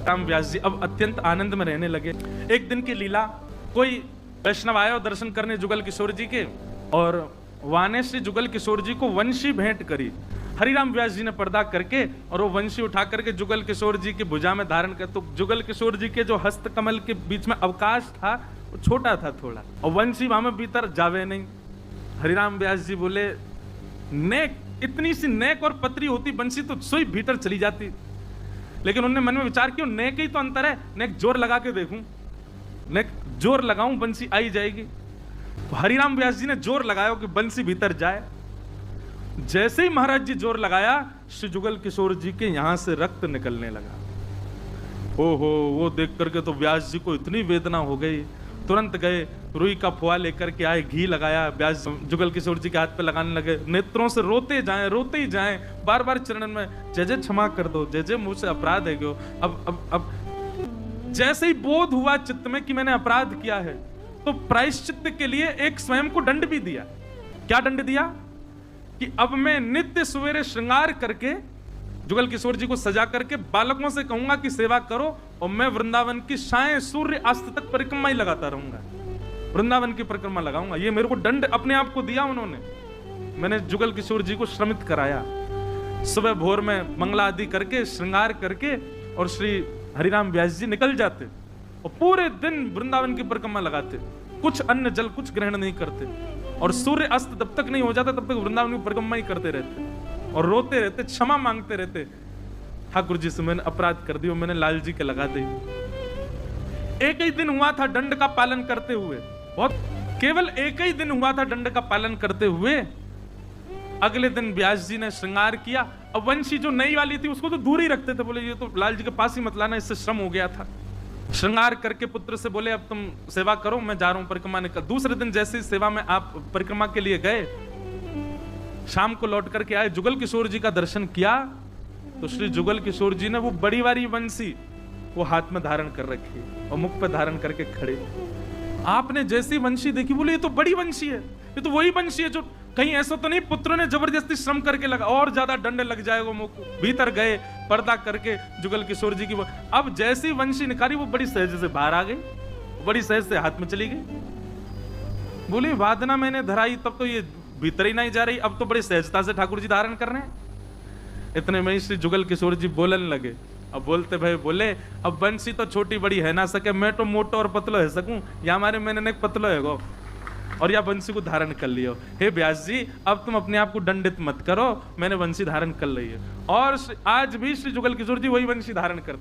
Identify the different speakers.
Speaker 1: राम व्यास जी अब अत्यंत आनंद में रहने लगे। एक दिन की लीला, कोई वैष्णव आया और दर्शन करने जुगल किशोर जी के, और वाने श्री जुगल किशोर जी को वंशी भेंट करी। हरिराम व्यास जी ने पर्दा करके और वो वंशी उठा करके जुगल किशोर जी की भुजा में धारण कर, तो जुगल किशोर जी के जो हस्त कमल के बीच में अवकाश था वो छोटा था थोड़ा, और वंशी वहां में भीतर जावे नहीं। हरिराम व्यास जी बोले, नेक, इतनी सी नेक और पतरी होती बंसी तो सोई भीतर चली जाती। लेकिन उन्होंने मन में विचार किया, नेक ही तो अंतर है, नेक जोर लगा के देखूं, नेक जोर लगाऊं बंसी आई जाएगी। तो हरिराम व्यास जी ने जोर लगाया कि बंसी भीतर जाए। जैसे ही महाराज जी जोर लगाया, श्री जुगल किशोर जी के यहां से रक्त निकलने लगा। ओहो, वो देख करके तो व्यास जी को इतनी वेदना हो गई, तुरंत गए, रुई का फुआ लेकर के आए, घी लगाया, व्यास जुगल किशोर जी के हाथ पे लगाने लगे। नेत्रों से रोते ही जाएं, बार बार चरणन में जय जय क्षमा कर दो, जय जय मुझसे अपराध है गयो। अब जैसे ही बोध हुआ चित्त में कि मैंने अपराध किया है, तो प्रायश्चित्त के लिए एक स्वयं को दंड भी दिया। क्या दंड दिया? कि अब मैं नित्य सवेरे श्रृंगार करके जुगल किशोर जी को सजा करके बालकों से कहूंगा कि सेवा करो, और मैं वृंदावन की साय सूर्य अस्त तक परिक्रमा ही लगाता रहूंगा, वृंदावन की परिक्रमा लगाऊंगा। ये मेरे को दंड अपने आप को दिया उन्होंने। मैंने जुगल किशोर जी को श्रमित कराया। सुबह भोर में मंगला आदि करके श्रृंगार करके और श्री हरिराम व्यास जी निकल जाते और पूरे दिन वृंदावन की परिक्रमा लगाते, कुछ अन्न जल कुछ ग्रहण नहीं करते, और सूर्य अस्त जब तक नहीं हो जाता तब तक वृंदावन की परिक्रमा ही करते रहते और रोते रहते, क्षमा मांगते रहते, ठाकुर जी से मैंने अपराध कर दिया, मैंने लाल जी के लगा दी। एक ही दिन हुआ था दंड का पालन करते हुए, बहुत केवल एक ही दिन हुआ था दंड का पालन करते हुए। अगले दिन व्यास जी ने श्रृंगार किया। अब वंशी जो नई वाली थी उसको तो दूर ही रखते थे, बोले ये तो लाल जी के पास ही मत लाना, इससे श्रम हो गया था। श्रृंगार करके पुत्र से बोले, अब तुम सेवा करो, मैं जा रहा हूं परिक्रमा निकल। दूसरे दिन जैसे ही सेवा में आप परिक्रमा के लिए गए, शाम को लौट करके आए, जुगल किशोर जी का दर्शन किया, तो श्री जुगल किशोर जी ने वो बड़ी वाली वंशी वो हाथ में धारण कर रखी और मुख पे धारण करके खड़े। आपने जैसी वंशी देखी, बोले ये तो बड़ी वंशी है, ये तो वही वंशी है जो, कहीं ऐसा तो नहीं पुत्र ने जबरदस्ती श्रम करके लगा, और ज्यादा दंड लग जाएगा मुख। भीतर गए, पर्दा करके जुगल किशोर जी की वो, अब जैसी वंशी निकाली वो बड़ी सहज से बाहर आ गई, बड़ी सहज से हाथ में चली गई। बोले वादना मैंने धराई, तब तो ये भीतर ही नहीं जा रही, अब तो बड़ी सहजता से ठाकुर जी धारण कर रहे हैं। इतने में श्री जुगल किशोर जी बोलने लगे। अब बोलते भाई बोले, अब बंसी तो छोटी बड़ी है ना सके, मैं तो मोटो और पतलो है सकूं, या हमारे मैंने पतलो है गो, और या बंसी को धारण कर लियो। हे व्यास जी, अब तुम अपने आप को दंडित मत करो, मैंने बंसी धारण कर ली है। और आज भी श्री जुगल किशोर जी वही बंसी धारण करते।